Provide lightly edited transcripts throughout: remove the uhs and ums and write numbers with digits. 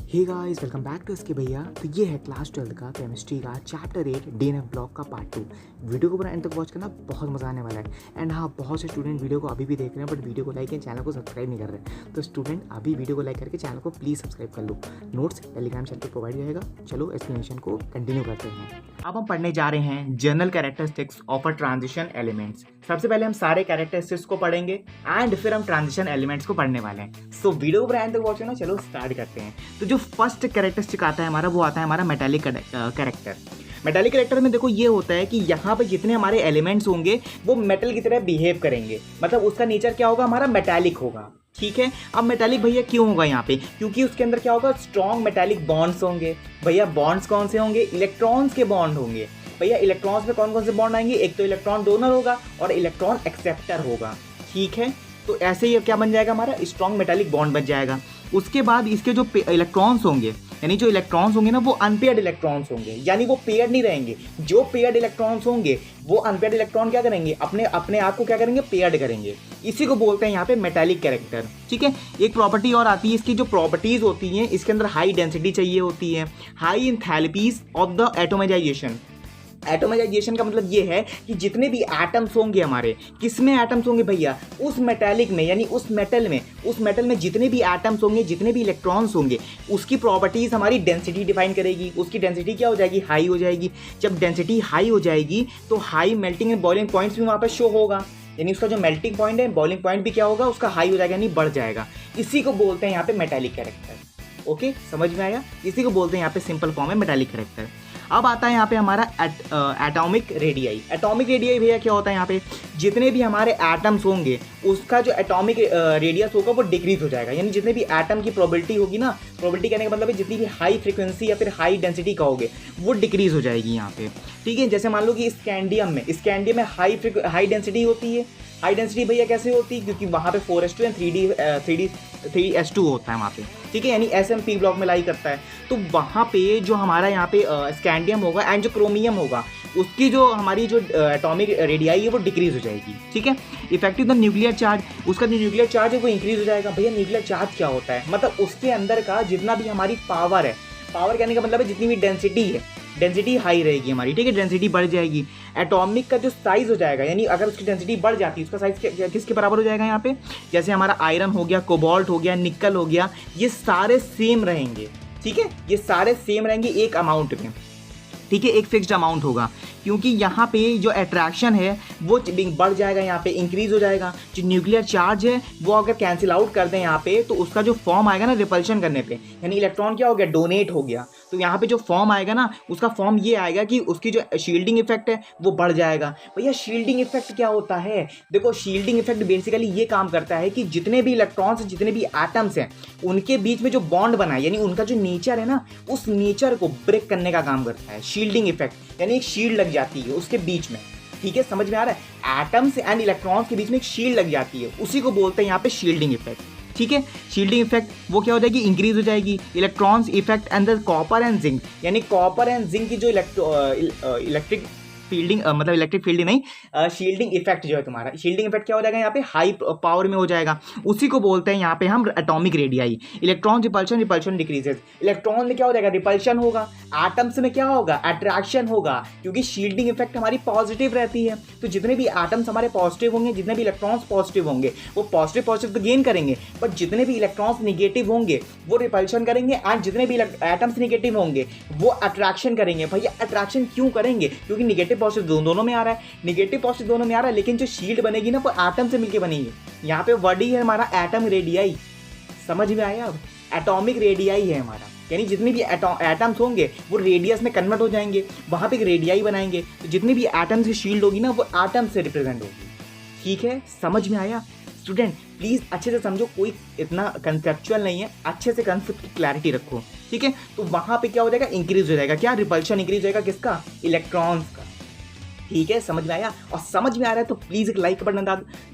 Hey guys, welcome back to S K भैया। तो ये है क्लास 12 का केमिस्ट्री का चैप्टर 8 डीएनएफ ब्लॉक का पार्ट 2। वीडियो को पूरा एंड तक वॉच करना, बहुत मजा आने वाला है। एंड हाँ, बहुत से स्टूडेंट वीडियो को अभी भी देख रहे हैं बट वीडियो को लाइक एंड चैनल को सब्सक्राइब नहीं कर रहे। तो स्टूडेंट अभी वीडियो को लाइक करके चैनल को प्लीज़ सब्सक्राइब कर लो। नोट्स टेलीग्राम चैनल पर प्रोवाइड रहेगा। चलो एक्सप्लेनेशन को कंटिन्यू करते हैं। अब हम पढ़ने जा रहे हैं general characteristics of a transition elements. सबसे पहले हम सारे कैरेक्टरिस्टिक्स को पढ़ेंगे एंड फिर हम ट्रांजिशन एलिमेंट्स को पढ़ने वाले हैं। सो वीडियो को एंड तक वॉच करना। चलो स्टार्ट करते हैं। तो जो फर्स्ट कैरेक्टरिस्टिक आता है हमारा, वो आता है हमारा मेटालिक कैरेक्टर। मेटालिक कैरेक्टर में देखो ये होता है कि यहाँ पे जितने हमारे एलिमेंट्स होंगे वो मेटल की तरह बिहेव करेंगे, मतलब उसका नेचर क्या होगा, हमारा मेटालिक होगा। ठीक है। अब मेटालिक भैया क्यों होगा यहाँ पे, क्योंकि उसके अंदर क्या होगा, स्ट्रॉन्ग मेटालिक बॉन्ड्स होंगे। भैया बॉन्ड्स कौन से होंगे, इलेक्ट्रॉन्स के बॉन्ड होंगे। भैया इलेक्ट्रॉन्स में कौन कौन से बॉन्ड आएंगे, एक तो इलेक्ट्रॉन डोनर होगा और इलेक्ट्रॉन एक्सेप्टर होगा। ठीक है। तो ऐसे ही क्या बन जाएगा, हमारा स्ट्रॉन्ग मेटालिक बॉन्ड बन जाएगा। उसके बाद इसके जो इलेक्ट्रॉन्स होंगे, यानी जो इलेक्ट्रॉन्स होंगे ना, वो अनपेयर्ड इलेक्ट्रॉन्स होंगे, यानी वो पेयर्ड नहीं रहेंगे। जो पेयर्ड इलेक्ट्रॉन्स होंगे वो अनपेयर्ड इलेक्ट्रॉन क्या करेंगे, अपने आप को क्या करेंगे, पेयर्ड करेंगे। इसी को बोलते हैं यहाँ पे मेटालिक कैरेक्टर। ठीक है। एक प्रॉपर्टी और आती है, इसकी जो प्रॉपर्टीज होती हैं, इसके अंदर हाई डेंसिटी चाहिए होती है, high enthalpies of the atomisation. Atomisation का मतलब ये है कि जितने भी एटम्स होंगे हमारे, किसमें एटम्स होंगे भैया, उस मेटालिक में, यानी उस मेटल में जितने भी एटम्स होंगे, जितने भी इलेक्ट्रॉन्स होंगे, उसकी प्रॉपर्टीज हमारी डेंसिटी डिफाइन करेगी। उसकी डेंसिटी क्या हो जाएगी, हाई हो जाएगी। जब डेंसिटी हाई हो जाएगी तो high melting and boiling points भी वहाँ पर शो होगा, यानी उसका जो मेल्टिंग पॉइंट है, बॉइलिंग पॉइंट भी क्या होगा, उसका हाई हो जाएगा, यानी बढ़ जाएगा। इसी को बोलते हैं यहाँ पे मेटालिक कैरेक्टर। ओके, समझ में आया। इसी को बोलते हैं यहाँ पे सिंपल फॉर्म है मेटालिक कैरेक्टर। अब आता है यहाँ पे हमारा एटॉमिक रेडियाई। एटॉमिक रेडियाई भैया क्या होता है, यहाँ पे जितने भी हमारे एटम्स होंगे उसका जो एटॉमिक रेडियस होगा वो डिक्रीज हो जाएगा, यानी जितने भी एटम की प्रोबेबिलिटी होगी ना, प्रोबेबिलिटी कहने का मतलब है जितनी भी हाई फ्रीक्वेंसी या फिर हाई डेंसिटी कहोगे वो डिक्रीज हो जाएगी यहाँ पे। ठीक है। जैसे मान लो कि स्कैंडियम में हाई डेंसिटी होती है। हाई डेंसिटी भैया कैसे होती है, क्योंकि वहाँ पे 4s2 एंड 3s2 होता है वहाँ पे। ठीक है। यानी SMP ब्लॉक में लाई करता है। तो वहाँ पे जो हमारा यहाँ पे स्कैंडियम होगा एंड जो क्रोमियम होगा, उसकी जो हमारी जो एटॉमिक रेडियाई है वो डिक्रीज हो जाएगी। ठीक है। इफेक्टिव द न्यूक्लियर चार्ज, उसका जो न्यूक्लियर चार्ज है वो इंक्रीज हो जाएगा। भैया न्यूक्लियर चार्ज क्या होता है, मतलब उसके अंदर का जितना भी हमारी पावर है, पावर कहने का मतलब है जितनी भी डेंसिटी है, डेंसिटी हाई रहेगी हमारी। ठीक है। डेंसिटी बढ़ जाएगी। एटॉमिक का जो साइज हो जाएगा, यानी अगर उसकी डेंसिटी बढ़ जाती है, उसका साइज किसके बराबर हो जाएगा यहाँ पे, जैसे हमारा आयरन हो गया, कोबाल्ट हो गया, निकल हो गया, ये सारे सेम रहेंगे। ठीक है। ये सारे सेम रहेंगे एक अमाउंट में। ठीक है। एक फिक्स्ड अमाउंट होगा, क्योंकि यहाँ पे जो अट्रैक्शन है वो बढ़ जाएगा, यहाँ पे इंक्रीज हो जाएगा। जो न्यूक्लियर चार्ज है वो अगर कैंसिल आउट कर दें यहाँ पे, तो उसका जो फॉर्म आएगा ना रिपल्शन करने पे, यानी इलेक्ट्रॉन क्या हो गया, डोनेट हो गया, तो यहाँ पे जो फॉर्म आएगा ना, उसका फॉर्म ये आएगा कि उसकी जो शील्डिंग इफेक्ट है वो बढ़ जाएगा। भैया शील्डिंग इफेक्ट क्या होता है, देखो शील्डिंग इफेक्ट बेसिकली ये काम करता है कि जितने भी इलेक्ट्रॉन्स, जितने भी एटम्स हैं, उनके बीच में जो बॉन्ड बना है, यानी उनका जो नेचर है ना, उस नेचर को ब्रेक करने का काम करता है शील्डिंग इफेक्ट, यानी एक शील्ड लग जाती है उसके बीच में। ठीक है। समझ में आ रहा है, एटम्स एंड इलेक्ट्रॉन्स के बीच में एक शील्ड लग जाती है, उसी को बोलते हैं यहाँ पे शील्डिंग इफेक्ट। ठीक है। शील्डिंग इफेक्ट वो क्या हो जाएगी, इंक्रीज हो जाएगी। Electrons effect and the copper and zinc, यानी कॉपर एंड जिंक की जो इलेक्ट्रिक फील्डिंग, मतलब इलेक्ट्रिक फील्डिंग नहीं, शील्डिंग इफेक्ट जो है तुम्हारा, शील्डिंग इफेक्ट क्या हो जाएगा यहाँ पे, हाई पावर में हो जाएगा। उसी को बोलते हैं यहाँ पे हम atomic radii. Electron repulsion decreases, electron में क्या हो जाएगा, रिपल्शन होगा। एटम्स में क्या होगा, अट्रैक्शन होगा, क्योंकि शील्डिंग इफेक्ट हमारी पॉजिटिव रहती है। तो जितने भी एटम्स हमारे पॉजिटिव होंगे, जितने भी इलेक्ट्रॉन्स पॉजिटिव होंगे, वो पॉजिटिव तो गेन करेंगे, बट जितने भी इलेक्ट्रॉन्स निगेटिव होंगे वो रिपल्शन करेंगे, एंड जितने भी एटम्स निगेटिव होंगे वो अट्रैक्शन करेंगे। भैया अट्रैक्शन क्यों करेंगे, क्योंकि निगेटिव पॉजिटिव दोनों में आ रहा है, निगेटिव पॉजिटिव दोनों में आ रहा है, लेकिन जो शील्ड बनेगी ना वो एटम से मिलकर बनेगी। यहाँ पे वर्ड ही है हमारा एटम रेडियाई। समझ में आया। अब एटॉमिक रेडियाई है हमारा, यानी जितने भी एटम्स होंगे वो रेडियस में कन्वर्ट हो जाएंगे, वहाँ पे एक रेडियाई बनाएंगे, तो जितनी भी एटम्स की शील्ड होगी ना वो एटम से रिप्रेजेंट होगी। ठीक है। समझ में आया। स्टूडेंट प्लीज़ अच्छे से समझो, कोई इतना कंसेप्चुअल नहीं है, अच्छे से कंसेप्ट की क्लैरिटी रखो। ठीक है। तो वहाँ पे क्या हो जाएगा, इंक्रीज हो जाएगा, क्या, रिपल्शन इंक्रीज हो जाएगा, किसका, इलेक्ट्रॉन्स का। ठीक है, समझ में आया? और समझ में आ रहा है तो प्लीज़ एक लाइक बटन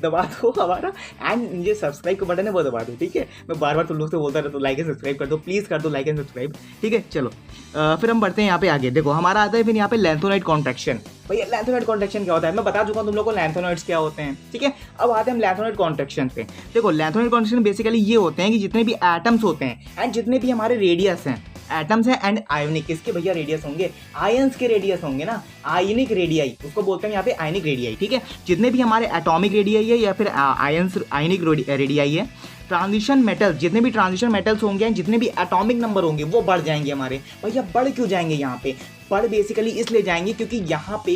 दबा दो हमारा, एंड ये सब्सक्राइब का बटन है वो दबा दो, ठीक है? मैं बार बार तुम लोग से बोलता रहता हूँ लाइक एंड सब्सक्राइब कर दो, प्लीज़ कर दो लाइक एंड सब्सक्राइब, ठीक है? चलो फिर हम बढ़ते हैं यहाँ पे आगे। देखो हमारा आता है फिर यहाँ पे लैंथोनाइड कॉन्ट्रैक्शन। भैया लैंथोनाइड कॉन्ट्रैक्शन क्या होता है मैं बता चुका हूँ तुम लोग को, लैंथोनाइड्स क्या होते हैं, ठीक है? अब आते हैं हम लैंथोनाइड कॉन्ट्रैक्शन पे। देखो लैंथोनाइड कॉन्ट्रैक्शन बेसिकली ये होते हैं कि जितने भी एटम्स होते हैं एंड जितने भी हमारे रेडियस हैं, एटम्स हैं एंड आयोनिक, किसके भैया रेडियस होंगे? आयंस के रेडियस होंगे ना, आयनिक रेडियाई उसको बोलते हैं यहाँ पे आयनिक रेडियाई, ठीक है? जितने भी हमारे एटॉमिक रेडियाई है या फिर आयनिक रेडियाई है, ट्रांजिशन मेटल्स, जितने भी ट्रांजिशन मेटल्स होंगे, जितने भी एटॉमिक नंबर होंगे वो बढ़ जाएंगे हमारे। भैया बढ़ क्यों जाएंगे यहाँ पे? बढ़ बेसिकली इसलिए जाएंगे क्योंकि यहाँ पे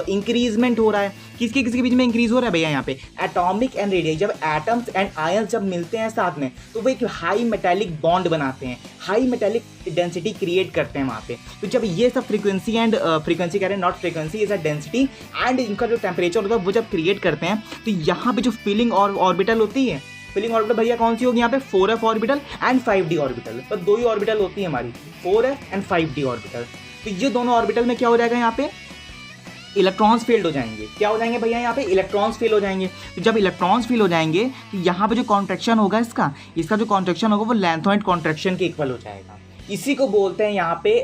इंक्रीजमेंट हो रहा है। किसके किसके बीच में इंक्रीज हो रहा है भैया? यहाँ पे एटॉमिक एंड रेडियस, जब एटम्स एंड आयंस जब मिलते हैं साथ में तो वो एक हाई मेटालिक बॉन्ड बनाते हैं, हाई मेटालिक डेंसिटी क्रिएट करते हैं वहाँ पे। तो जब ये सब फ्रीक्वेंसी एंड फ्रीक्वेंसी कह रहे हैं, not frequency, is a density and इनका जो टेम्परेचर होता है वो जब क्रिएट करते हैं तो यहाँ पे जो फिलिंग और ऑर्बिटल होती है, फिलिंग ऑर्बिटल भैया कौन सी होगी यहाँ पे? 4f orbital and 5d orbital. तो दो ही ऑर्बिटल होती है हमारी, 4f एंड 5d ऑर्बिटल। तो ये दोनों ऑर्बिटल में क्या हो जाएगा? यहाँ पे इलेक्ट्रॉन्स फील्ड हो जाएंगे। क्या हो जाएंगे भैया? यहाँ पे इलेक्ट्रॉन्स फील हो जाएंगे। तो जब इलेक्ट्रॉन्स फील हो जाएंगे तो यहाँ पे जो कॉन्ट्रैक्शन होगा इसका जो कॉन्ट्रैक्शन होगा वो लैंथोनाइड कॉन्ट्रैक्शन के इक्वल हो जाएगा। इसी को बोलते हैं यहाँ पे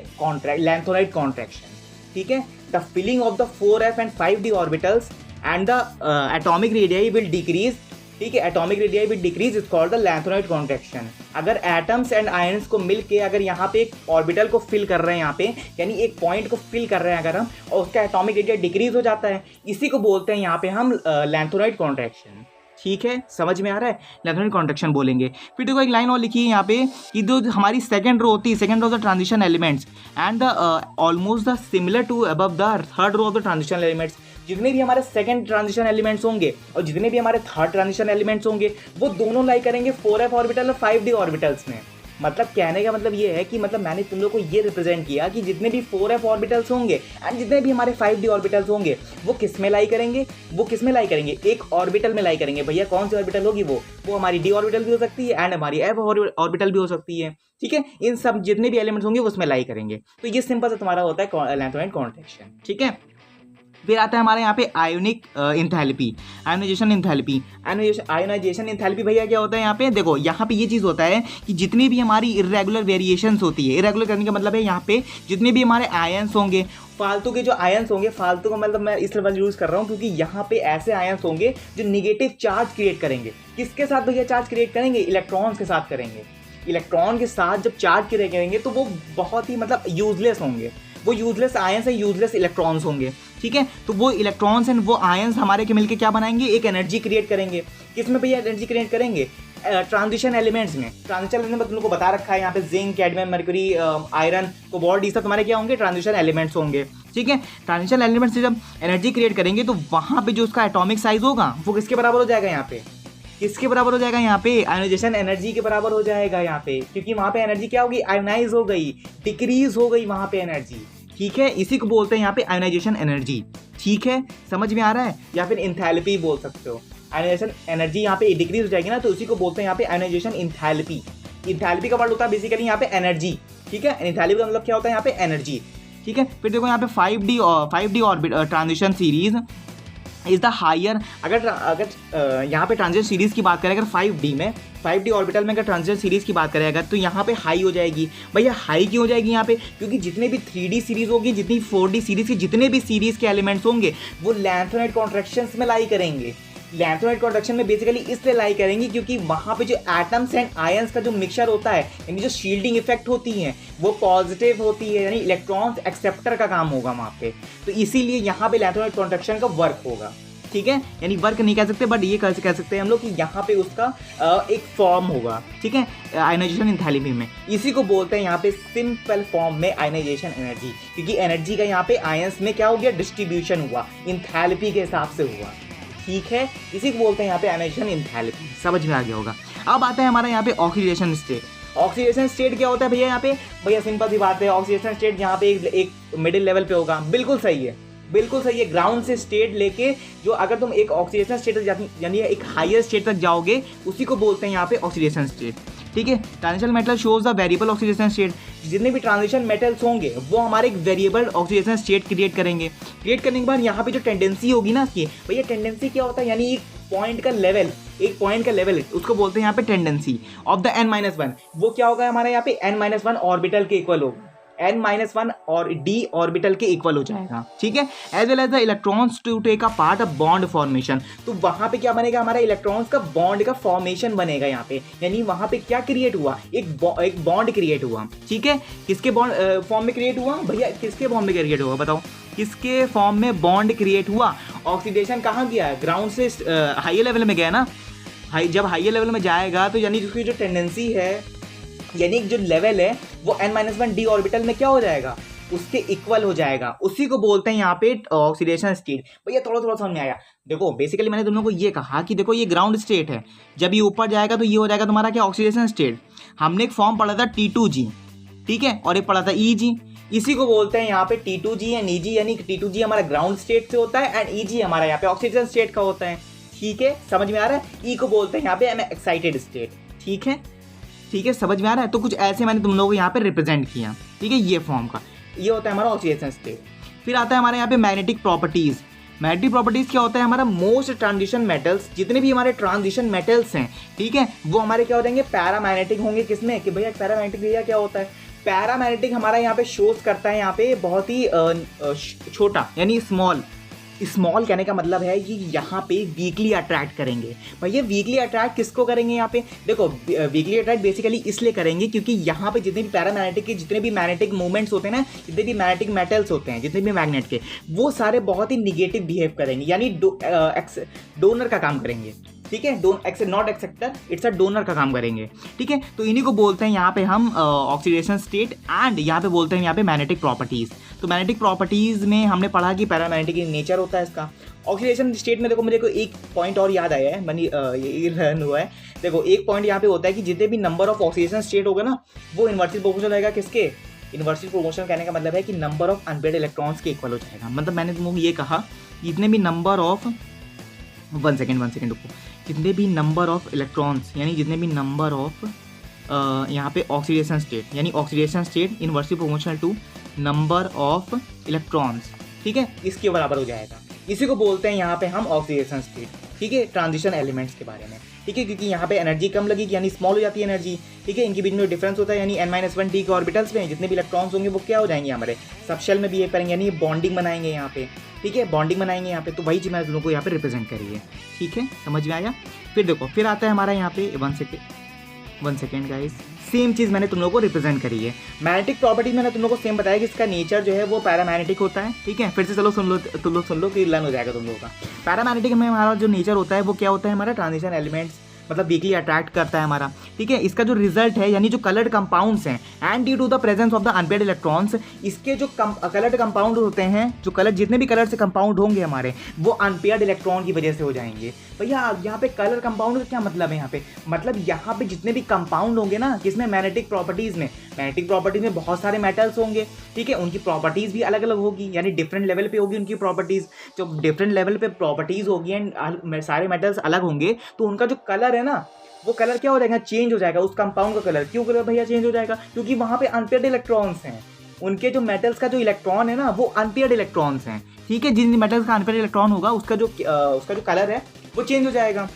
लैंथोनाइड कॉन्ट्रैक्शन, ठीक है? The filling of the 4f and 5d orbitals and the atomic radii will decrease, ठीक है? Atomic radii will decrease is called the lanthanide contraction. अगर एटम्स एंड आयंस को मिलके अगर यहाँ पे एक ऑर्बिटल को फिल कर रहे हैं, यहाँ पे यानी एक पॉइंट को फिल कर रहे हैं अगर हम, और उसका एटॉमिक रेडियाई डिक्रीज हो जाता है, इसी को बोलते हैं यहाँ पे हम लैंथोनाइड कॉन्ट्रैक्शन, ठीक है? समझ में आ रहा है? लैंथोनाइड कॉन्ट्रैक्शन बोलेंगे। फिर देखो एक लाइन और लिखी है यहाँ पे कि जो हमारी सेकंड रो होती है, second row of the transition elements and the almost the similar to above the third row of the transition elements. जितने भी हमारे सेकंड ट्रांजिशन एलिमेंट्स होंगे और जितने भी हमारे थर्ड ट्रांजिशन एलिमेंट्स होंगे वो दोनों लाई करेंगे 4f ऑर्बिटल और 5d ऑर्बिटल्स में। मतलब कहने का मतलब ये है कि मतलब मैंने तुम लोग को ये रिप्रेजेंट किया कि जितने भी 4f ऑर्बिटल्स होंगे एंड जितने भी हमारे 5d ऑर्बिटल्स होंगे वो किस में लाई करेंगे? वो किस में लाई करेंगे? एक ऑर्बिटल में लाई करेंगे। भैया कौन सी ऑर्बिटल होगी? वो हमारी d ऑर्बिटल भी हो सकती है एंड हमारी f ऑर्बिटल भी हो सकती है, ठीक है? इन सब जितने भी एलिमेंट्स होंगे उसमें लाई करेंगे। तो ये सिंपल सा तुम्हारा होता है लैंथोनाइड कॉन्ट्रैक्शन, ठीक है? फिर आता है हमारे यहाँ पे ionic enthalpy, ionization enthalpy. Ionization enthalpy भैया क्या होता है? यहाँ पे देखो, यहाँ पे ये चीज़ होता है कि जितनी भी हमारी इरेगुलर वेरिएशंस होती है, इरेगुलर करने का मतलब है यहाँ पे जितने भी हमारे आयंस होंगे, फालतू के जो आयंस होंगे, फालतू का मतलब मैं इस तरह यूज़ कर रहा हूँ क्योंकि यहाँ पे ऐसे आयंस होंगे जो निगेटिव चार्ज क्रिएट करेंगे। किसके साथ भैया चार्ज क्रिएट करेंगे? इलेक्ट्रॉन्स के साथ करेंगे। इलेक्ट्रॉन के साथ जब चार्ज क्रिएट करेंगे तो वो बहुत ही मतलब यूजलेस होंगे, वो यूजलेस आयंस है, यूजलेस इलेक्ट्रॉन्स होंगे, ठीक है? तो वो इलेक्ट्रॉन्स एंड वो आयंस हमारे के मिलके क्या बनाएंगे? एक एनर्जी क्रिएट करेंगे। किस में भैया एनर्जी क्रिएट करेंगे? ट्रांजिशन एलिमेंट्स में। ट्रांजिशन एलिमेंट तुम लोग को बता रखा है यहाँ पे zinc, cadmium, mercury, iron, cobalt, ये सब तुम्हारे क्या होंगे? ट्रांजिशन एलिमेंट्स होंगे, ठीक है? ट्रांजिशन एलिमेंट्स से जब एनर्जी क्रिएट करेंगे तो वहाँ पे जो उसका एटॉमिक साइज होगा वो किसके बराबर हो जाएगा? यहाँ पे किसके बराबर हो जाएगा? यहाँ पे आयोनाइजेशन एनर्जी के बराबर हो जाएगा यहाँ पे, क्योंकि वहाँ पे एनर्जी क्या होगी? आयोनाइज हो गई, डिक्रीज हो गई वहाँ पे एनर्जी, ठीक है? इसी को बोलते हैं यहाँ पे आयोनाइजेशन एनर्जी, ठीक है? समझ में आ रहा है? या फिर इंथैल्पी बोल सकते हो। आयोनाइजेशन एनर्जी यहाँ पे डिक्रीज हो जाएगी ना, तो उसी को बोलते हैं यहाँ पे आयोनाइजेशन इंथैल्पी। इंथैल्पी का वर्ड होता है बेसिकली यहाँ पे एनर्जी, ठीक है? इंथैल्पी का मतलब क्या होता है यहाँ पे? एनर्जी, ठीक है? फिर देखो यहाँ पे 5d orbit transition series is the higher. अगर यहाँ पे ट्रांजिशन सीरीज की बात करें, अगर 5d ऑर्बिटल में अगर ट्रांजिशन सीरीज की बात करें अगर, तो यहाँ पे हाई हो जाएगी। भैया हाई क्यों हो जाएगी यहाँ पे? क्योंकि जितने भी 3d सीरीज होगी, जितनी 4d सीरीज के जितने भी सीरीज के एलिमेंट्स होंगे वो लैंथोनाइड कॉन्ट्रैक्शंस में लाई करेंगे। लैंथोनाइड कॉन्ट्रैक्शन में बेसिकली इसलिए लाई करेंगे क्योंकि वहाँ पे जो एटम्स एंड आयंस का जो मिक्सचर होता है, यानी जो शील्डिंग इफेक्ट होती है वो पॉजिटिव होती है, यानी इलेक्ट्रॉन्स एक्सेप्टर का काम होगा वहाँ पे। तो इसीलिए यहाँ पे लैंथोनाइड कॉन्ट्रैक्शन का वर्क होगा, ठीक है? यानी वर्क नहीं कह सकते बट ये कह सकते हैं हम लोग कि यहाँ पे उसका एक फॉर्म होगा, ठीक है? आयोनाइजेशन इंथैल्पी में। इसी को बोलते हैं यहाँ पे सिंपल फॉर्म में आयोनाइजेशन एनर्जी, क्योंकि एनर्जी का यहाँ पे आयंस में क्या हो गया? डिस्ट्रीब्यूशन हुआ, इंथैल्पी के हिसाब से हुआ, ठीक है? इसी को बोलते हैं यहाँ पे आयोनाइजेशन इंथैल्पी। समझ में आ गया होगा। अब आता है हमारा यहाँ पे ऑक्सीडेशन स्टेट। ऑक्सीडेशन स्टेट क्या होता है भैया? यहाँ पे भैया सिंपल सी बात है, ऑक्सीडेशन स्टेट यहाँ पे एक मिडिल लेवल पे होगा। बिल्कुल सही है, बिल्कुल सही है। ग्राउंड से स्टेट लेके जो अगर तुम एक ऑक्सीडेशन स्टेट तक यानी एक हायर स्टेट तक जाओगे, उसी को बोलते हैं यहाँ पे ऑक्सीडेशन स्टेट। ठीक है। Transition metal shows the variable oxidation state, जितने भी ट्रांजिशन मेटल्स होंगे वो हमारे एक वेरिएबल ऑक्सीडेशन स्टेट क्रिएट करेंगे। क्रिएट करने के बाद यहाँ पे जो टेंडेंसी होगी ना इसकी, भैया टेंडेंसी क्या होता है, यानी एक पॉइंट का लेवल है, उसको बोलते हैं यहाँ पे टेंडेंसी ऑफ द n-1। वो क्या होगा हमारे यहाँ पे n-1 ऑर्बिटल के इक्वल होगा, n-1 और d ऑर्बिटल के इक्वल हो जाएगा, ठीक है। As well as the electrons to take a part of bond formation, तो वहां पे क्या बनेगा, हमारा इलेक्ट्रॉन्स का बॉन्ड का फॉर्मेशन बनेगा यहाँ पे, यानी वहां पे क्या क्रिएट हुआ, एक बॉन्ड क्रिएट हुआ, ठीक है। किसके बॉन्ड फॉर्म में क्रिएट हुआ भैया, किसके फॉर्म में क्रिएट हुआ बताओ, किसके फॉर्म में बॉन्ड क्रिएट हुआ। ऑक्सीडेशन कहाँ गया, ग्राउंड से हाई लेवल में गया ना, जब हाई लेवल में जाएगा तो यानी उसकी जो टेंडेंसी है, यानी जो लेवल है वो n-1 d ऑर्बिटल में क्या हो जाएगा, उसके इक्वल हो जाएगा, उसी को बोलते हैं यहाँ पे ऑक्सीडेशन स्टेट। भैया थोड़ा समझ में आया। देखो बेसिकली मैंने तुम लोगों को ये कहा कि देखो ये ग्राउंड स्टेट है, जब ये ऊपर जाएगा तो ये हो जाएगा तुम्हारा क्या, ऑक्सीडेशन स्टेट। हमने एक फॉर्म पढ़ा था T2G, ठीक है, और एक पढ़ा था EG, इसी को बोलते हैं यहाँ पे T2G एंड EG, यानी T2G हमारा ग्राउंड स्टेट से होता है एंड EG हमारा यहाँ पे ऑक्सीडेशन स्टेट का होता है, ठीक है, समझ में आ रहा है। E को बोलते हैं यहाँ पे एक्साइटेड स्टेट, ठीक है, समझ में आ रहा है। तो कुछ ऐसे मैंने तुम लोगों को यहाँ पे रिप्रेजेंट किया, ठीक है, ये फॉर्म का ये होता है हमारा ऑक्सीडेशन स्टेट। फिर आता है हमारे यहाँ पे मैग्नेटिक प्रॉपर्टीज। मैग्नेटिक प्रॉपर्टीज क्या होता है, हमारा मोस्ट ट्रांजिशन मेटल्स, जितने भी हमारे ट्रांजिशन मेटल्स हैं, ठीक है, वो हमारे क्या हो जाएंगे, पैरामैग्नेटिक होंगे। किसमें कि भैया पैरामैग्नेटिक भैया क्या होता है, पैरामैग्नेटिक हमारा यहाँ पे शोज करता है यहाँ पे बहुत ही छोटा, यानी स्मॉल कहने का मतलब है कि यहाँ पे वीकली अट्रैक्ट करेंगे। भैया वीकली अट्रैक्ट किसको करेंगे, यहाँ पे देखो वीकली अट्रैक्ट बेसिकली इसलिए करेंगे क्योंकि यहाँ पे जितने भी पैरामैग्नेटिक के जितने भी मैग्नेटिक मूवमेंट्स होते हैं ना, जितने भी मैग्नेटिक मेटल्स होते हैं, जितने भी मैग्नेट के, वो सारे बहुत ही निगेटिव बिहेव करेंगे, यानी डोनर का काम करेंगे, ठीक है, not acceptor, it's a donor का काम करेंगे, ठीक है। तो इन्हीं को बोलते हैं यहाँ पे हम ऑक्सीडेशन स्टेट एंड यहाँ पे बोलते हैं यहाँ पे मैग्नेटिक प्रॉपर्टीज। तो मैग्नेटिक प्रॉपर्टीज में हमने पढ़ा कि पैरामैग्नेटिक नेचर होता है इसका। ऑक्सीडेशन स्टेट में देखो मुझे को एक पॉइंट और याद आया है, ये रन हुआ है। देखो एक पॉइंट यहाँ पे होता है कि जितने भी नंबर ऑफ ऑक्सीडेशन स्टेट होगा ना, वो इन्वर्सली प्रोपोर्शनल रहेगा किसके, इन्वर्सली प्रोपोर्शनल कहने का मतलब है कि नंबर ऑफ अनपेयर्ड इलेक्ट्रॉन्स के इक्वल हो जाएगा। मतलब मैंने तुमको ये कहा जितने भी नंबर ऑफ वन सेकेंड रुको, जितने भी नंबर ऑफ इलेक्ट्रॉन्स, यानी जितने भी नंबर ऑफ यहाँ पे ऑक्सीडेशन स्टेट, यानी oxidation state inversely proportional to number of electrons, ठीक है, इसके बराबर हो जाएगा। इसी को बोलते हैं यहाँ पे हम ऑक्सीडेशन स्टेट, ठीक है, ट्रांजिशन एलिमेंट्स के बारे में, ठीक है, क्योंकि यहाँ पे एनर्जी कम लगेगी, यानी स्मॉल हो जाती है एनर्जी, ठीक है। इनके बीच में डिफरेंस होता है, यानी n-1 d के ऑर्बिटल्स में जितने भी इलेक्ट्रॉन्स होंगे वो क्या हो जाएंगे, हमारे सबशेल में बिहेव करेंगे, यानी बॉन्डिंग बनाएंगे यहाँ पे, ठीक है, बॉन्डिंग बनाएंगे यहाँ पे। तो वही चीज़ मैंने तुम लोगों को यहाँ पे रिप्रेजेंट करी है, ठीक है, समझ में आया। फिर देखो फिर आता है हमारा यहाँ पे वन सेकेंड गाइस, सेम चीज़ मैंने तुम लोगों को रिप्रेजेंट करी है। मैग्नेटिक प्रॉपर्टीज मैंने तुम लोगों को सेम बताया कि इसका नेचर जो है वो पैरामैग्नेटिक होता है, ठीक है। फिर से चलो सुन लो कि लर्न हो जाएगा तुम लोगों का। पैरामैग्नेटिक में हमारा जो नेचर होता है वो क्या होता है, हमारा ट्रांजिशन एलिमेंट्स मतलब वीकली अट्रैक्ट करता है हमारा, ठीक है। इसका जो रिजल्ट है, यानी जो कलर्ड कंपाउंड्स हैं, and due to the presence of the unpaired electrons, इसके जो कलर्ड कंपाउंड होते हैं, जो कलर जितने भी कलर से कंपाउंड होंगे हमारे, वो अनपेयर्ड इलेक्ट्रॉन की वजह से हो जाएंगे। भैया यहाँ पे कलर कंपाउंड का क्या मतलब है, यहाँ पे मतलब यहाँ पे जितने भी कंपाउंड होंगे ना, किसमें मैग्नेटिक प्रॉपर्टीज में बहुत सारे मेटल्स होंगे, ठीक है, उनकी प्रॉपर्टीज भी अलग अलग होगी, यानी डिफरेंट लेवल पे होगी उनकी प्रॉपर्टीज। जो डिफरेंट लेवल पे प्रॉपर्टीज होगी एंड सारे मेटल्स अलग होंगे, तो उनका जो कलर है ना, वो कलर क्या हो जाएगा, चेंज हो जाएगा, उस कंपाउंड का कलर। क्यों कलर भैया चेंज हो जाएगा, क्योंकि वहाँ पे अनपेयर्ड इलेक्ट्रॉन्स हैं, उनके जो मेटल्स का जो इलेक्ट्रॉन है ना, वो अनपेयर्ड इलेक्ट्रॉन्स हैं, ठीक है। जिन मेटल्स का अनपेयर्ड इलेक्ट्रॉन होगा उसका जो कलर है वो चेंज हो जाएगा,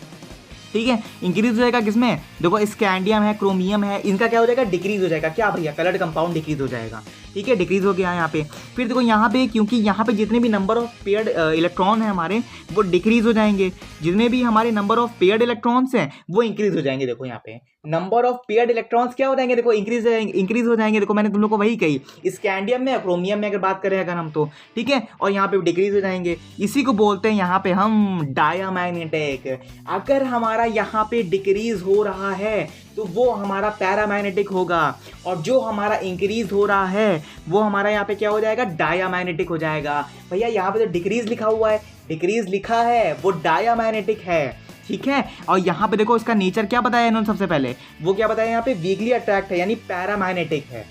ठीक है, इंक्रीज हो जाएगा। किसमें देखो स्कैंडियम है, क्रोमियम है, इनका क्या हो जाएगा, डिक्रीज हो जाएगा। क्या भैया, कलर्ड कंपाउंड डिक्रीज हो जाएगा, ठीक है, डिक्रीज हो गया यहाँ पे। फिर देखो यहाँ पे, क्योंकि यहाँ पे जितने भी नंबर ऑफ पेयर्ड इलेक्ट्रॉन है हमारे, वो डिक्रीज हो जाएंगे, जितने भी हमारे नंबर ऑफ पेयर्ड इलेक्ट्रॉन्स हैं वो इंक्रीज हो जाएंगे। देखो यहाँ पे नंबर ऑफ पेयर्ड इलेक्ट्रॉन्स क्या हो जाएंगे, देखो इंक्रीज हो जाएंगे। देखो मैंने तुम लोग को वही कही, स्कैंडियम में, क्रोमियम में अगर बात करें अगर हम तो, ठीक है, और यहाँ पे डिक्रीज हो जाएंगे। इसी को बोलते हैं यहाँ पे हम डायामैग्नेटिक। अगर हमारा यहाँ पे डिक्रीज हो रहा है तो वो हमारा पैरामैग्नेटिक होगा, और जो हमारा इंक्रीज हो रहा है वो हमारा यहाँ पे क्या हो जाएगा, डायामैग्नेटिक हो जाएगा। भैया यहाँ पे तो डिक्रीज लिखा हुआ है, डिक्रीज लिखा है, वो डायामैग्नेटिक है, ठीक है। और यहाँ पे देखो इसका नेचर क्या बताया इन्होंने सबसे पहले, वो क्या बताया यहाँ पे, वीकली अट्रैक्ट है, यानी पैरामैग्नेटिक है।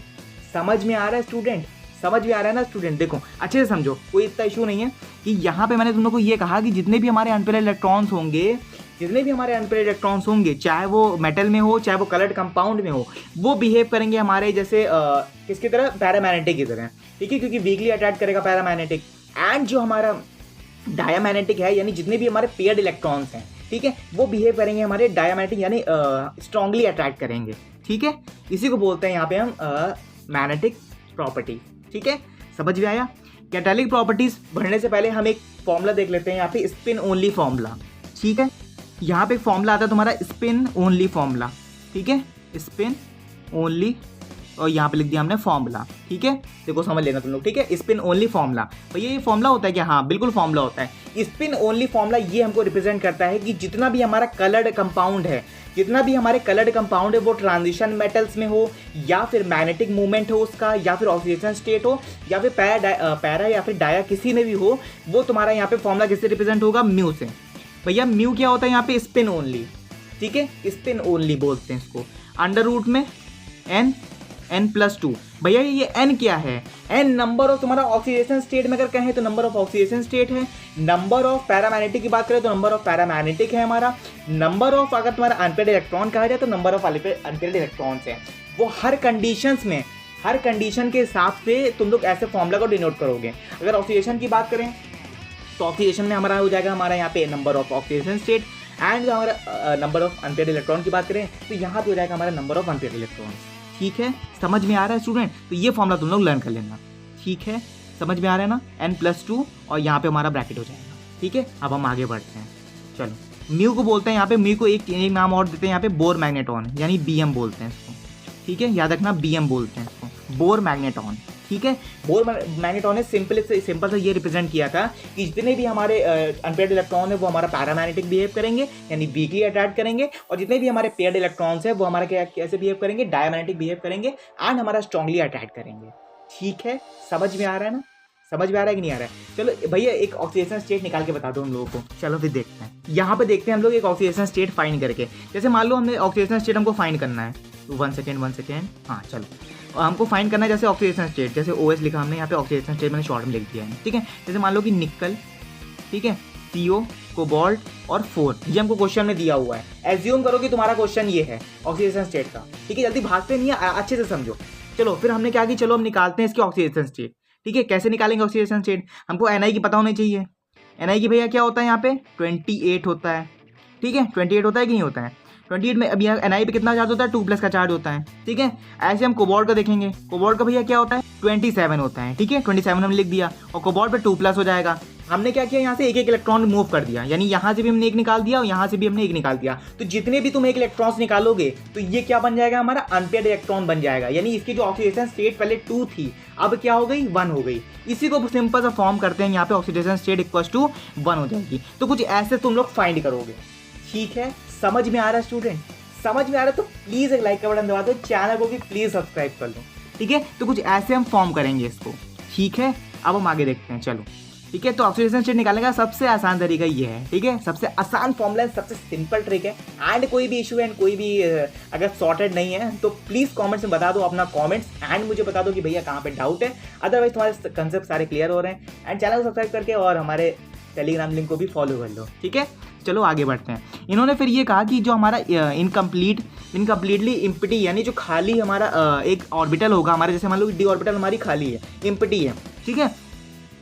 समझ में आ रहा है स्टूडेंट, समझ में आ रहा है ना स्टूडेंट। देखो अच्छे से समझो, कोई इतना इशू नहीं है कि यहाँ पे मैंने तुम लोग को ये कहा कि जितने भी हमारे अनपेयर्ड इलेक्ट्रॉन्स होंगे जितने भी हमारे अनपेयर्ड इलेक्ट्रॉन्स होंगे, चाहे वो मेटल में हो चाहे वो कलर्ड कंपाउंड में हो, वो बिहेव करेंगे हमारे जैसे किसकी तरह, पैरामैग्नेटिक की तरह, ठीक है, क्योंकि वीकली अट्रैक्ट करेगा पैरामैग्नेटिक। एंड जो हमारा डायामैग्नेटिक है, यानी जितने भी हमारे पेयर्ड इलेक्ट्रॉन्स हैं, ठीक है, वो बिहेव करेंगे हमारे डायामैग्नेटिक, यानी स्ट्रांगली अट्रैक्ट करेंगे, ठीक है। इसी को बोलते हैं यहाँ पे हम मैग्नेटिक प्रॉपर्टी, ठीक है, समझ में आया। कैटालिक प्रॉपर्टीज बढ़ने से पहले हम एक फॉर्मूला देख लेते हैं यहाँ पे, स्पिन ओनली फॉर्मूला, ठीक है। यहाँ पे एक फॉर्मूला आता है तुम्हारा स्पिन ओनली फॉर्मूला, ठीक है, स्पिन ओनली, और यहाँ पे लिख दिया हमने फॉर्मूला, ठीक है, देखो समझ लेना तुम लोग, ठीक है। स्पिन ओनली फॉर्मूला, भैया ये फॉर्मूला होता है क्या? हाँ बिल्कुल फॉर्मूला होता है। स्पिन ओनली फॉर्मूला ये हमको रिप्रेजेंट करता है कि जितना भी हमारा कलर्ड कंपाउंड है, जितना भी हमारे कलर्ड कंपाउंड है, वो ट्रांजिशन मेटल्स में हो, या फिर मैग्नेटिक मूवमेंट हो उसका, या फिर ऑक्सीडेशन स्टेट हो, या फिर पैरा या फिर डाया किसी में भी हो, वो तुम्हारा यहाँ पे फॉर्मूला किससे रिप्रेजेंट होगा? म्यू से। भैया म्यू क्या होता है यहाँ पे? स्पिन ओनली, ठीक है, स्पिन ओनली बोलते हैं इसको। अंडर रूट में n+2। भैया ये n क्या है? n नंबर ऑफ तुम्हारा ऑक्सीडेशन स्टेट में अगर कहें तो नंबर ऑफ ऑक्सीडेशन स्टेट है, नंबर ऑफ पैरामैग्नेटिक की बात करें तो नंबर ऑफ पैरामैग्नेटिक है हमारा, नंबर ऑफ अगर तुम्हारा अनपेयर्ड इलेक्ट्रॉन कहा जाए तो नंबर ऑफ अनपेयर्ड इलेक्ट्रॉन्स है। वो हर कंडीशंस में, हर कंडीशन के हिसाब से तुम लोग ऐसे फॉर्मूला को डिनोट करोगे। अगर ऑक्सीडेशन की बात करें तो ऑक्सीडेशन में हमारा हो जाएगा हमारा यहाँ पे number of oxidation state, and हमारा नंबर ऑफ अनपेयर्ड इलेक्ट्रॉन की बात करें तो यहाँ पे हो जाएगा हमारा नंबर ऑफ अनपेयर्ड इलेक्ट्रॉन, ठीक है। समझ में आ रहा है स्टूडेंट? तो ये फॉर्मूला तुम लोग लर्न कर लेना, ठीक है, समझ में आ रहा है ना। n+2 और यहाँ पे हमारा ब्रैकेट हो जाएगा, ठीक है। अब हम आगे बढ़ते हैं, चलो। म्यू को बोलते हैं यहाँ पे, म्यू को एक नाम और देते हैं यहाँ पे, बोर मैग्नेटॉन, यानी BM बोलते हैं इसको, ठीक है, याद रखना BM बोलते हैं इसको, बोर मैग्नेटॉन, ठीक है। बोर मैग्नेटॉन ने सिंपल से ये रिप्रेजेंट किया था कि जितने भी हमारे अनपेयर्ड इलेक्ट्रॉन है वो हमारा पैरामैग्नेटिक बिहेव करेंगे, यानी वीकली अट्रैक्ट करेंगे, और जितने भी हमारे पेयर्ड इलेक्ट्रॉन्स है वो हमारा कैसे बिहेव करेंगे? डायमैग्नेटिक बिहेव करेंगे, एंड हमारा स्ट्रांगली अट्रैक्ट करेंगे, ठीक है। समझ में आ रहा है ना? समझ में आ रहा है कि नहीं आ रहा है? चलो भैया एक ऑक्सीडेशन स्टेट निकाल के बता दो हम लोगों को। चलो फिर देखते हैं, यहाँ पे देखते हैं हम लोग एक ऑक्सीडेशन स्टेट फाइंड करके। जैसे मान लो हमने ऑक्सीडेशन स्टेट हमको फाइंड करना है, तो 1 सेकेंड, हाँ चलो, हमको फाइंड करना है जैसे ऑक्सीडेशन स्टेट, जैसे OS लिखा हमने यहाँ पे, ऑक्सीडेशन स्टेट मैंने शॉर्ट में लिख दिया है, ठीक है। जैसे मान लो कि निकल, ठीक है, CO, कोबाल्ट और 4, ये हमको क्वेश्चन में दिया हुआ है। एज्यूम करो कि तुम्हारा क्वेश्चन ये है ऑक्सीडेशन स्टेट का, ठीक है, जल्दी भागते नहीं है, अच्छे से समझो। चलो फिर हमने क्या कि चलो हम निकालते हैं इसकी ऑक्सीडेशन स्टेट, ठीक है। कैसे निकालेंगे ऑक्सीडेशन स्टेट? हमको Ni की पता होनी चाहिए। Ni की भैया क्या होता है यहाँ पे? 28 होता है, ठीक है, 28 होता है कि नहीं होता है? 28 में अभी Ni पे कितना चार्ज होता है? 2+ का चार्ज होता है, ठीक है। ऐसे हम कोबाल्ट का देखेंगे, कोबाल्ट का भैया क्या होता है? 27 होता है, ठीक है, 27 हमने लिख दिया, और कोबाल्ट पे 2+ हो जाएगा। हमने क्या किया, यहाँ से एक इलेक्ट्रॉन मूव कर दिया, यानी यहाँ से भी हमने एक निकाल दिया और यहाँ से भी हमने एक निकाल दिया। तो जितने भी तुम एक इलेक्ट्रॉन्स निकालोगे तो ये क्या बन जाएगा? हमारा अनपेयर्ड इलेक्ट्रॉन बन जाएगा, यानी इसकी जो ऑक्सीडेशन स्टेट पहले 2 थी अब क्या हो गई? 1 हो गई। इसी को सिंपल सा फॉर्म करते हैं यहाँ पे, ऑक्सीडेशन स्टेट = 1 हो जाएगी। तो कुछ ऐसे तुम लोग फाइंड करोगे, ठीक है। समझ में आ रहा है स्टूडेंट? समझ में आ रहा है तो प्लीज एक लाइक का बटन दबा दो, चैनल को भी प्लीज सब्सक्राइब कर लो, ठीक है। तो कुछ ऐसे हम फॉर्म करेंगे इसको, ठीक है। अब हम आगे देखते हैं, चलो, ठीक है। तो ऑक्सीडेशन स्टेट निकालने का सबसे आसान तरीका ये है, ठीक है, सबसे आसान फॉर्मूला, सबसे सिंपल ट्रिक है। एंड कोई भी इशू है, कोई भी अगर सॉर्टेड नहीं है तो प्लीज कमेंट्स में बता दो अपना कमेंट्स, एंड मुझे बता दो कि भैया कहाँ पे डाउट है। अदरवाइज तुम्हारे कंसेप्ट सारे क्लियर हो रहे हैं। एंड चैनल को सब्सक्राइब करके और हमारे टेलीग्राम लिंक को भी फॉलो कर लो, ठीक है। चलो आगे बढ़ते हैं। इन्होंने फिर ये कहा कि जो हमारा इनकम्प्लीटली इम्प्टी, यानी जो खाली हमारा एक ऑर्बिटल होगा हमारे, जैसे मान लो d ऑर्बिटल हमारी खाली है, इम्प्टी है, ठीक है।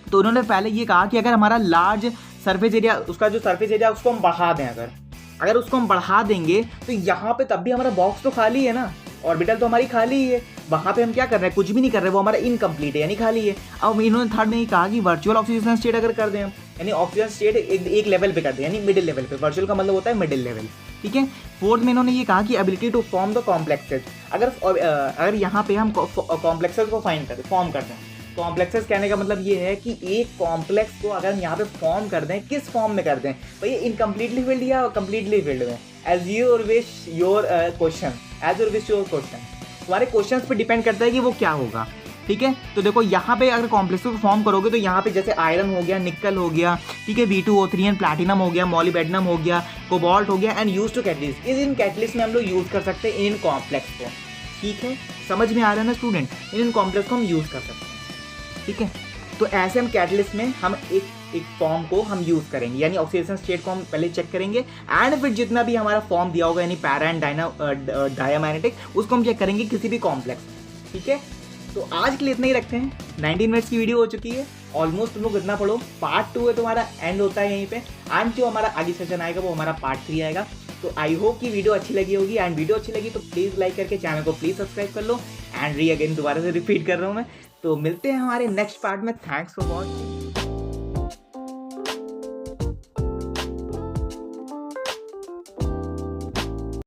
तो उन्होंने पहले ये कहा कि अगर हमारा लार्ज सरफेस एरिया, उसका जो सरफेस एरिया उसको हम बढ़ा दें, अगर उसको हम बढ़ा देंगे तो यहाँ पे तब भी हमारा बॉक्स तो खाली है ना, ऑर्बिटल तो हमारी खाली ही है, वहाँ पे हम क्या कर रहे हैं? कुछ भी नहीं कर रहे, वो हमारा इनकम्प्लीट है, यानी खाली है। अब इन्होंने थर्ड में ये कहा कि वर्चुअल ऑक्सीडेशन स्टेट अगर कर दें हम, यानी ऑक्सीजन स्टेट एक लेवल पे कर दें, यानी मिडिल लेवल पे, वर्चुअल का मतलब होता है मिडिल लेवल, ठीक है। फोर्थ में इन्होंने ये कहा कि ability to form the complexes, अगर यहाँ पे हम कॉम्प्लेक्सेस को फॉर्म कर दें। कॉम्प्लेक्सेस कहने का मतलब ये है कि एक कॉम्प्लेक्स को अगर हम यहाँ पे फॉर्म कर दें, किस फॉर्म में कर दें भाई? इनकम्प्लीटली फिल्ड या कम्प्लीटली फिल्ड में? As your wish your question, तुम्हारे क्वेश्चंस पे डिपेंड करता है कि वो क्या होगा, ठीक है। तो देखो यहाँ पे अगर कॉम्प्लेक्स को फॉर्म करोगे तो यहाँ पे जैसे आयरन हो गया, निकल हो गया, ठीक है, V2O3 एंड प्लैटिनम हो गया, मॉलिब्डेनम हो गया, कोबाल्ट हो गया, एंड यूज टू कैटलिस्ट, इन कैटलिस्ट में हम लोग यूज कर सकते हैं इन कॉम्प्लेक्स को, ठीक है। समझ में आ रहा है ना स्टूडेंट? इन कॉम्प्लेक्स को हम यूज कर सकते हैं, ठीक है। तो ऐसे हम कैटलिस्ट में हम एक एक फॉर्म को हम यूज़ करेंगे, यानी ऑक्सीडेशन स्टेट को हम पहले चेक करेंगे एंड फिर जितना भी हमारा फॉर्म दिया होगा यानी पैरा एंड डायमैग्नेटिक उसको हम चेक करेंगे किसी भी कॉम्प्लेक्स। ठीक है, तो आज के लिए इतना ही रखते हैं। 19 मिनट्स की वीडियो हो चुकी है ऑलमोस्ट। तुम लोग इतना पढ़ो, पार्ट 2 है तुम्हारा, एंड होता है यहीं पे, एंड जो हमारा आगे सेशन आएगा वो हमारा पार्ट 3 आएगा। तो आई होप कि वीडियो अच्छी लगी होगी, एंड वीडियो अच्छी लगी तो प्लीज़ लाइक करके चैनल को प्लीज़ सब्सक्राइब कर लो। एंड अगेन दोबारा से रिपीट कर रहा हूँ मैं। तो मिलते हैं हमारे नेक्स्ट पार्ट में। Thanks for watching.